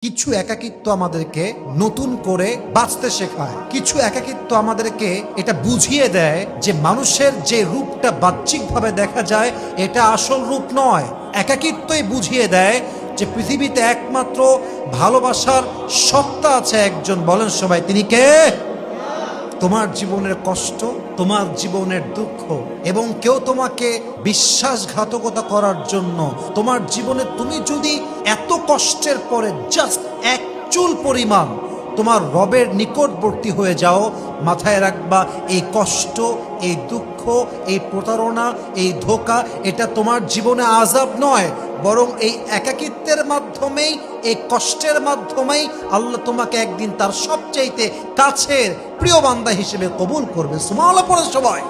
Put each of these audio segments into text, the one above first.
কিছু একাকিত্ব আমাদেরকে নতুন করে বাঁচতে শেখায়। কিছু একাকিত্ব আমাদেরকে এটা বুঝিয়ে দেয় যে মানুষের যে রূপটা বাহ্যিকভাবে দেখা যায় এটা আসল রূপ নয়। একাকিত্বই বুঝিয়ে দেয় যে পৃথিবীতে একমাত্র ভালোবাসার সত্তা আছে একজন। বলেন সবাই, তিনি কে? তোমার জীবনের কষ্ট, তোমার জীবনের দুঃখ এবং কেউ তোমাকে বিশ্বাসঘাতকতা করার জন্য তোমার জীবনে তুমি যদি এত কষ্টের পরে জাস্ট এক চুল পরিমাণ তোমার রবের নিকটবর্তী হয়ে যাও, মাথায় রাখবা এই কষ্ট, এই দুঃখ, এই প্রতারণা, এই ধোঁকা এটা তোমার জীবনে আযাব নয়, বরং এই একাকিত্বের মাধ্যমেই, এই কষ্টের মাধ্যমেই আল্লাহ তোমাকে একদিন তার সবচাইতে কাছের প্রিয় বান্দা হিসেবে কবুল করবে। সুবহানাল্লাহ পড়ে সবাই।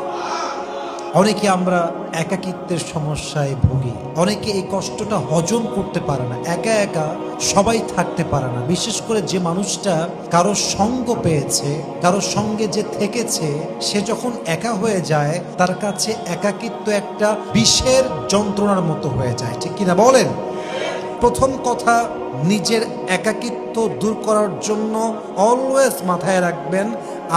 অনেকে আমরা একাকিত্বের সমস্যায় ভুগি, অনেকে এই কষ্টটা হজম করতে পারে না, একা একা সবাই থাকতে পারে না। বিশেষ করে যে মানুষটা কারো সঙ্গ পেয়েছে, কারো সঙ্গে যে থেকেছে, সে যখন একা হয়ে যায় তার কাছে একাকিত্ব একটা বিষের যন্ত্রণার মতো হয়ে যায়। ঠিক কিনা বলেন? প্রথম কথা, নিজের একাকিত্ব দূর করার জন্য অলওয়েজ মাথায় রাখবেন,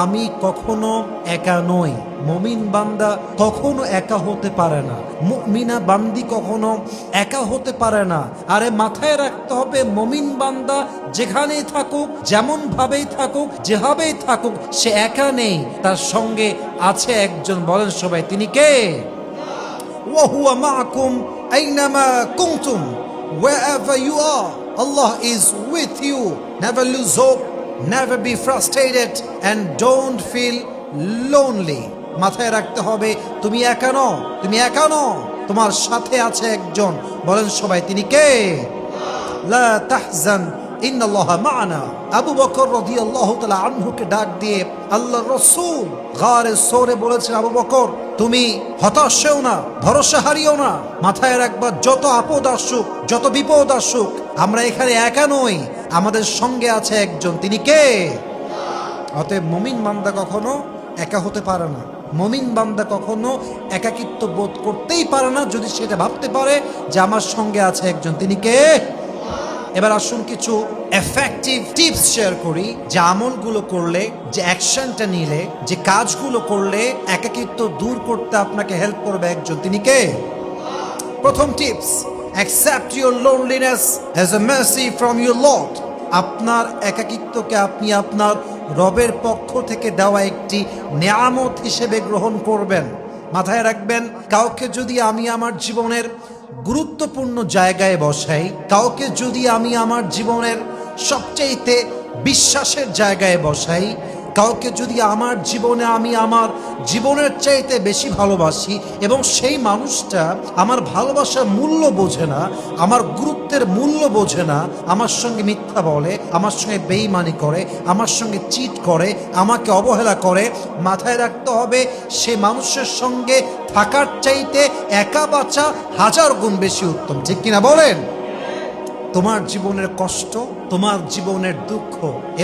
আমি কখনো একা নই। মুমিন বান্দা কখনো একা হতে পারে না, মুমিনা বান্দি কখনো একা হতে পারে না। আরে মাথায় রাখতে হবে, মুমিন বান্দা যেখানেই থাকুক, যেমন ভাবেই থাকুক, যেভাবেই থাকুক, সে একা নেই, তার সঙ্গে আছে একজন। বলেন সবাই, তিনি কে? ওয়া হুয়া মাআকুম আইনামা কুনতুম, wherever you are, Allah is with you. Never lose hope, never be frustrated, and don't feel lonely. মাথায় রাখতে হবে, তুমি একা নও, তুমি একা নও, তোমার সাথে আছে একজন। বলেন সবাই, তিনি কে? লা তাহজান ইন্নাল্লাহা মা'ানা। আবু বকর রাদিয়াল্লাহু তাআলা আনহুকে ডাক দিয়ে আল্লাহর রাসূল গারে সৌরে বলেছেন, আবু বকর তুমি হতাশ হও না, ভরসা হারিও না। মাথায় রাখবা, যত আপদ আসুক, যত বিপদ আসুক, আমরা এখানে একা নই, আমাদের সঙ্গে আছে একজন। তিনি কে? অতএব মুমিন বান্দা কখনো একা হতে পারে না। মুমিন বান্দা কখনো একাকিত্ব বোধ করতেই পারে না যদি সেটা ভাবতে পারে যে আমার সঙ্গে আছে একজন। তিনি কে? এবার আসুন কিছু এফেক্টিভ টিপস শেয়ার করি, যে আমলগুলো করলে, যে অ্যাকশনটা নিলে, যে কাজগুলো করলে একাকিত্ব দূর করতে আপনাকে হেল্প করবে একজন। তিনি কে? প্রথম tips, accept your loneliness as a mercy from your lord. আপনার একাকিত্বকে আপনি আপনার রবের পক্ষ থেকে দেওয়া একটি নেয়ামত হিসেবে গ্রহণ করবেন। মাথায় রাখবেন, কাউকে যদি আমি আমার জীবনের গুরুত্বপূর্ণ জায়গায় বসাই, কাউকে যদি আমি আমার জীবনের সবচাইতে বিশ্বাসের জায়গায় বসাই, কাউকে যদি আমার জীবনে আমি আমার জীবনের চাইতে বেশি ভালোবাসি এবং সেই মানুষটা আমার ভালোবাসার মূল্য বোঝে না, আমার গুরুত্বের মূল্য বোঝে না, আমার সঙ্গে মিথ্যা বলে, আমার সঙ্গে বেঈমানি করে, আমার সঙ্গে চিট করে, আমাকে অবহেলা করে, মাথায় রাখতে হবে সে মানুষের সঙ্গে থাকার চাইতে একা বাঁচা 1000 গুণ বেশি উত্তম। ঠিক কিনা বলেন? তোমার জীবনের কষ্ট, তোমার জীবনের দুঃখ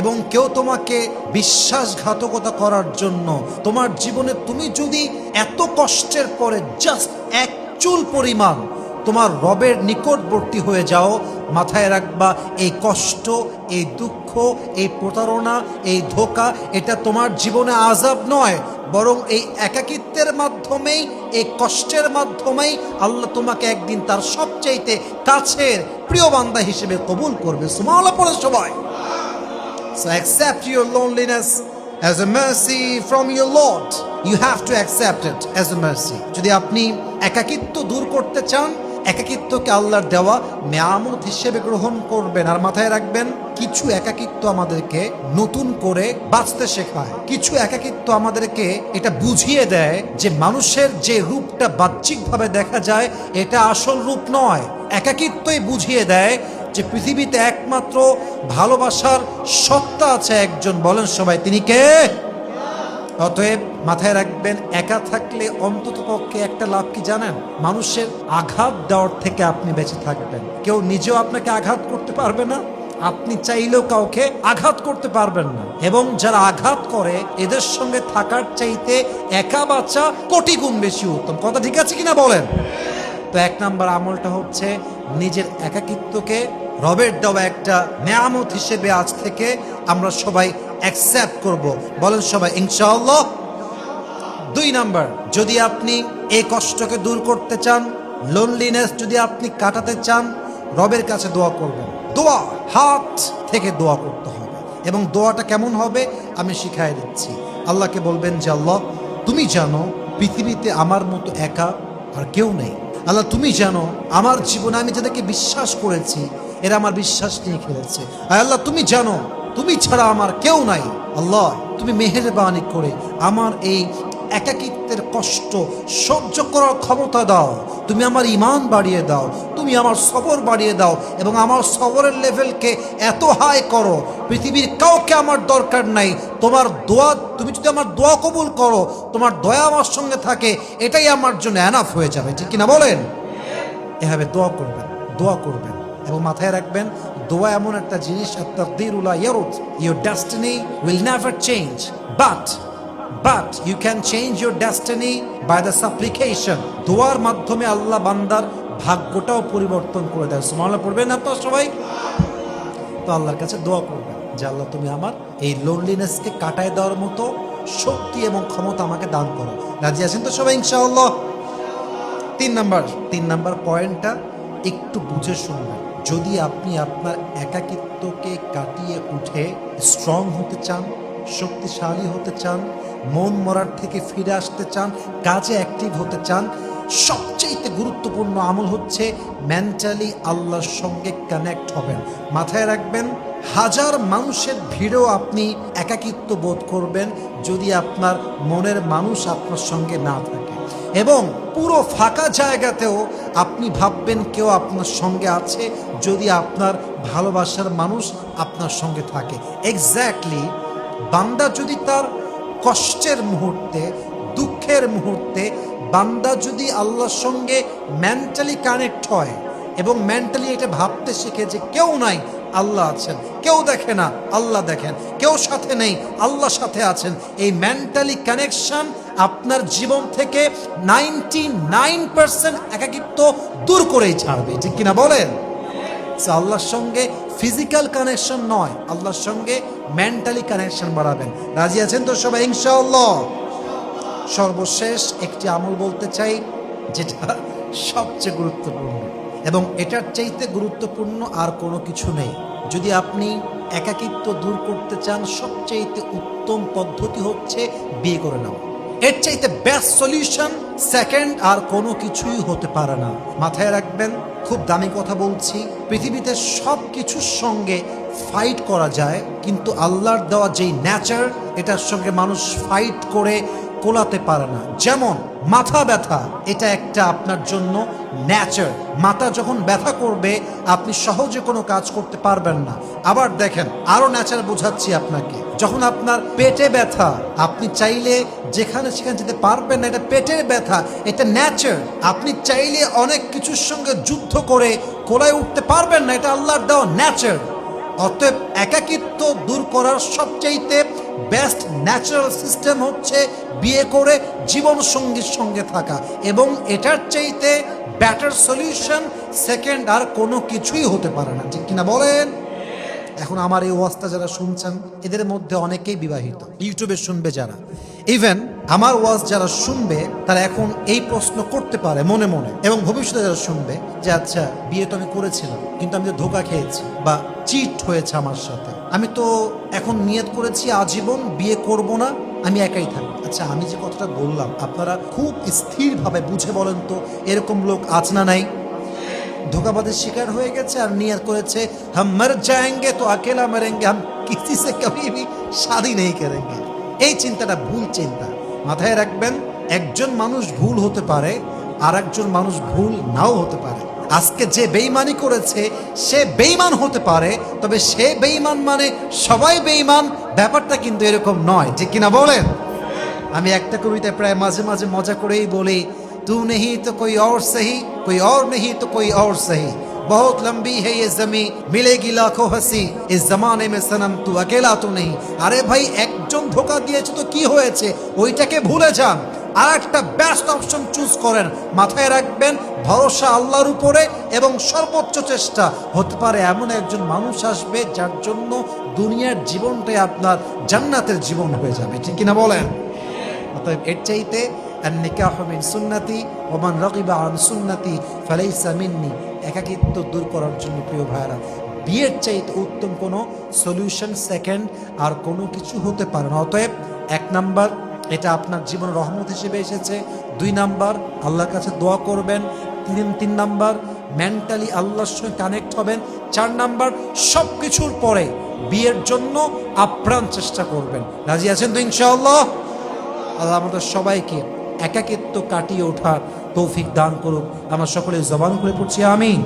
এবং কেউ তোমাকে বিশ্বাসঘাতকতা করার জন্য তোমার জীবনে তুমি যদি এত কষ্টের পরে জাস্ট এক চুল পরিমাণ তোমার রবের নিকটবর্তী হয়ে যাও, মাথায় রাখবা এই কষ্ট, এই দুঃখ, এই প্রতারণা, এই ধোঁকা এটা তোমার জীবনে আযাব নয়, বরং এই একাকিত্বের মাধ্যমেই, এই কষ্টের মাধ্যমেই আল্লাহ তোমাকে একদিন তার সবচাইতে কাছের প্রিয় বান্দা হিসেবে কবুল করবে। সুবহানাল্লাহ পড়ে সবাই। So accept your loneliness as a mercy from your Lord. You have to accept it as a mercy. যদি আপনি একাকিত্ব দূর করতে চান, একাকিত্বকে আল্লাহর দেওয়া নেয়ামত হিসেবে গ্রহণ করবেন। আর মাথায় রাখবেন, কিছু একাকিত্ব আমাদেরকে নতুন করে বাঁচতে শেখায়। কিছু একাকিত্ব আমাদেরকে এটা বুঝিয়ে দেয় যে মানুষের যে রূপটা বাহ্যিকভাবে দেখা যায় এটা আসল রূপ নয়। একাকিত্বই বুঝিয়ে দেয় যে পৃথিবীতে একমাত্র ভালোবাসার সত্তা আছে একজন। বলেন সবাই, তিনি কে? অতএব মাথায় রাখবেন, একা থাকলে অন্তত পক্ষে একটা লাভ কি জানেন? মানুষের আঘাত দেওয়ার থেকে আপনি বেঁচে থাকবেন। কেউ নিজেও আপনাকে আঘাত করতে পারবে না, আপনি চাইলেও কাউকে আঘাত করতে পারবেন না, এবং যারা আঘাত করে এদের সঙ্গে থাকার চাইতে একা বাঁচা কোটি গুণ বেশি উত্তম। কথা ঠিক আছে কিনা বলেন? তো 1 নম্বর আমলটা হচ্ছে নিজের একাকিত্বকে রবের দেওয়া একটা নেয়ামত হিসেবে আজ থেকে আমরা সবাই অ্যাকসেপ্ট করব। বলেন সবাই ইনশাআল্লাহ। 2 নাম্বার, যদি আপনি এই কষ্টকে দূর করতে চান, লোনলিনেস যদি আপনি কাটাতে চান, রবের কাছে দোয়া করবেন। দোয়া হাত থেকে দোয়া করতে হবে, এবং দোয়াটা কেমন হবে আমি শিখাই দিচ্ছি। আল্লাহকে বলবেন যে আল্লাহ, তুমি জানো পৃথিবীতে আমার মতো একা আর কেউ নেই। আল্লাহ, তুমি জানো আমার জীবনে আমি যাদেরকে বিশ্বাস করেছি এরা আমার বিশ্বাস নিয়ে খেলেছে। আর আল্লাহ, তুমি জানো তুমি ছাড়া আমার কেউ নাই। আল্লাহ, তুমি মেহেরবানি করে আমার এই একাকিত্বের কষ্ট সহ্য করার ক্ষমতা দাও। তুমি আমার ঈমান বাড়িয়ে দাও, তুমি আমার সবর বাড়িয়ে দাও, এবং আমার সবরের লেভেলকে এত হাই করো পৃথিবীর কাউকে আমার দরকার নাই। তোমার দোয়া, তুমি যদি আমার দোয়া কবুল করো, তোমার দয়া আমার সঙ্গে থাকে, এটাই আমার জন্য এনাফ হয়ে যাবে। ঠিক কিনা বলেন? এভাবে দোয়া করবেন, দোয়া করবেন, এবং মাথায় রাখবেন দোয়া এমন একটা জিনিস, আত-তাকদীরু লা ইয়ারুদ, your destiny will never change, but you can change your destiny by the supplication. দোয়ার মাধ্যমে আল্লাহ বান্দার ভাগ্যটাও পরিবর্তন করে দেয়। সুবহানাল্লাহ পড়বেন আপনারা সবাই? তো আল্লাহর কাছে দোয়া করবেন যে আল্লাহ, তুমি আমার এই লোনলিনেসকে কাটায় দেওয়ার মতো শক্তি এবং ক্ষমতা আমাকে দান করো। রাজি আছেন তো সবাই ইনশাআল্লাহ? 3 নাম্বার পয়েন্টটা একটু বুঝে শুনবেন। যদি আপনি আপনার একাকিত্বকে কাটিয়ে উঠে স্ট্রং হতে চান, শক্তিশালী হতে চান, মন মরার থেকে ফিরে আসতে চান, কাজে অ্যাক্টিভ হতে চান, সবচেয়ে গুরুত্বপূর্ণ আমল হচ্ছে মেন্টালি আল্লাহর সঙ্গে কানেক্ট হবেন। মাথায় রাখবেন, হাজার মানুষের ভিড়েও আপনি একাকিত্ব বোধ করবেন যদি আপনার মনের মানুষ আপনার সঙ্গে না থাকে, এবং পুরো ফাঁকা জায়গাতেও আপনি ভাববেন কেউ আপনার সঙ্গে আছে যদি আপনার ভালোবাসার মানুষ আপনার সঙ্গে থাকে। এক্স্যাক্টলি, বান্দা যদি তার কষ্টের মুহূর্তে, দুঃখের মুহূর্তে বান্দা যদি আল্লাহর সঙ্গে মেন্টালি কানেক্ট হয় এবং মেন্টালি এটা ভাবতে শিখে যে কেউ নাই, আল্লাহ আছেন, কেউ দেখে না, আল্লাহ দেখেন, কেউ সাথে নেই, আল্লাহ সাথে আছেন, এই মেন্টালি কানেকশন আপনার জীবন থেকে 99% একাকিত্ব দূর করেই ছাড়বে। ঠিক কিনা বলেন? আল্লাহর সঙ্গে ফিজিক্যাল কানেকশন নয়, আল্লাহর সঙ্গে মেন্টালি কানেকশন বাড়াবেন। রাজি আছেন তো সবাই ইনশাআল্লাহ? সর্বশেষ একটি আমল বলতে চাই, যেটা সবচেয়ে গুরুত্বপূর্ণ, এবং এটার চাইতে গুরুত্বপূর্ণ আর কোনো কিছু নেই। যদি আপনি একাকিত্ব দূর করতে চান, সবচেয়ে উত্তম পদ্ধতি হচ্ছে বিয়ে করে নাও। এর চাইতে বেস্ট সলিউশন সেকেন্ড আর কোনো কিছুই হতে পারে না। মাথায় রাখবেন, খুব দামি কথা বলছি, পৃথিবীতে সব কিছুর সঙ্গে ফাইট করা যায়, কিন্তু আল্লাহর দেওয়া যেই নেচার, এটার সঙ্গে মানুষ ফাইট করে কোলাতে পারে না। যেমন মাথা ব্যথা, এটা একটা আপনার জন্য নেচার। মাথা যখন ব্যথা করবে আপনি সহজে কোনো কাজ করতে পারবেন না। আবার দেখেন, আরো নেচার বোঝাচ্ছি আপনাকে, যখন আপনার পেটে ব্যথা, আপনি চাইলে যেখানে সেখানে যেতে পারবেন না, এটা পেটের ব্যথা, এটা নেচার। আপনি চাইলে অনেক কিছুর সঙ্গে যুদ্ধ করে কোলায় উঠতে পারবেন না, এটা আল্লাহর দেওয়া নেচার। অতএব একাকিত্ব দূর করার সবচাইতে বেস্ট ন্যাচারাল সিস্টেম হচ্ছে বিয়ে করে জীবন সঙ্গীর সঙ্গে থাকা, এবং এটার চাইতে বেটার সলিউশন সেকেন্ড আর কোনো কিছুই হতে পারে না। ঠিক কিনা বলেন? এখন আমার এই ওয়াজটা যারা শুনছেন, এদের মধ্যে অনেকেই বিবাহিত, ইউটিউবে শুনবে যারা, ইভেন আমার ওয়াজ যারা শুনবে, তারা এখন এই প্রশ্ন করতে পারে মনে মনে, এবং ভবিষ্যতে যারা শুনবে যে আচ্ছা, বিয়ে তো আমি করেছিলাম, কিন্তু আমি তো ধোঁকা খেয়েছি বা চিট হয়েছে আমার সাথে, আমি তো এখন নিয়ত করেছি আজীবন বিয়ে করব না, আমি একাই থাকবো। আচ্ছা, আমি যে কথাটা বললাম আপনারা খুব স্থিরভাবে বুঝে বলেন তো, এরকম লোক আছে না নাই? ধোকাবাদের শিকার হয়ে গেছে আর নিয়ত করেছে হাম মর যায়েঙ্গে তো আকেলা মরেঙ্গে, হাম কিসি সে কভি ভি শাদি নেই করেঙ্গে। এই চিন্তাটা ভুল চিন্তা। মাথায় রাখবেন, একজন মানুষ ভুল হতে পারে, আর একজন মানুষ ভুল নাও হতে পারে। আজকে যে বেঈমানি করেছে সে বেঈমান হতে পারে, তবে সে বেঈমান মানে সবাই বেঈমান, ব্যাপারটা কিন্তু এরকম নয়। ঠিক কিনা বলেন? আমি একটা কবিতায় প্রায় মাঝে মাঝে মজা করেই বলি, तू नहीं तो कोई और सही, कोई और नहीं तो कोई और सही, बहुत लंबी है ये जमी, मिलेगी लाखों हंसी, इस जमाने में सनम तू अकेला तो नहीं। আরে ভাই, একজন ধোকা দিয়েছে তো কি হয়েছে, ওইটাকে ভুলে যান। আর একটা বেস্ট অপশন চুজ করেন। মাথায় রাখবেন, ভরসা আল্লাহর উপরে এবং সর্বোচ্চ চেষ্টা। হতে পারে এমন একজন মানুষ আসবে যার জন্য দুনিয়ার জীবনটাই আপনার জান্নাতের জীবন হয়ে যাবে, ঠিক কিনা বলেন? অতএব এর চাইতে আন-নিকাহু মিন সুন্নতি ওয়া মান রাগিবা আন সুন্নতি ফালাইসা মিন্নি, একাকিত্ব দূর করার জন্য প্রিয় ভাইরা বিয়ের চাইতে উত্তম কোনো সলিউশন সেকেন্ড আর কোনো কিছু হতে পারে না। অতএব 1 নাম্বার, এটা আপনার জীবনের রহমত হিসেবে এসেছে। 2 নাম্বার, আল্লাহর কাছে দোয়া করবেন। 3 নাম্বার, মেন্টালি আল্লাহর সঙ্গে কানেক্ট হবেন। 4 নাম্বার, সব কিছুর পরে বিয়ের জন্য আপ্রাণ চেষ্টা করবেন। রাজি আছেন তো ইনশাআল্লাহ? আল্লাহ আমাদের সবাইকে একাকিত্ব কাটিয়ে ওঠার তৌফিক দান করুক। আমরা সকলে জবান করে পড়ছি আমিন।